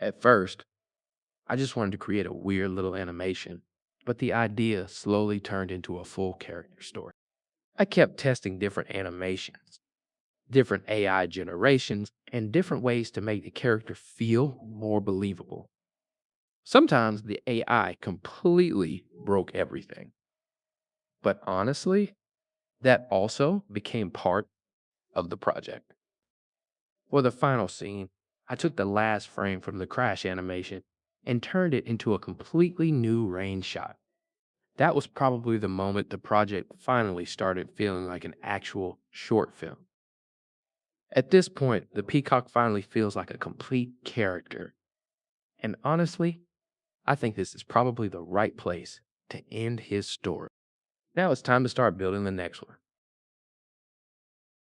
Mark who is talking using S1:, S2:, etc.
S1: At first, I just wanted to create a weird little animation, but the idea slowly turned into a full character story. I kept testing different animations, different AI generations, and different ways to make the character feel more believable. Sometimes the AI completely broke everything, but honestly, that also became part of the project. For the final scene, I took the last frame from the crash animation and turned it into a completely new rain shot. That was probably the moment the project finally started feeling like an actual short film. At this point, the peacock finally feels like a complete character. And honestly, I think this is probably the right place to end his story. Now it's time to start building the next one.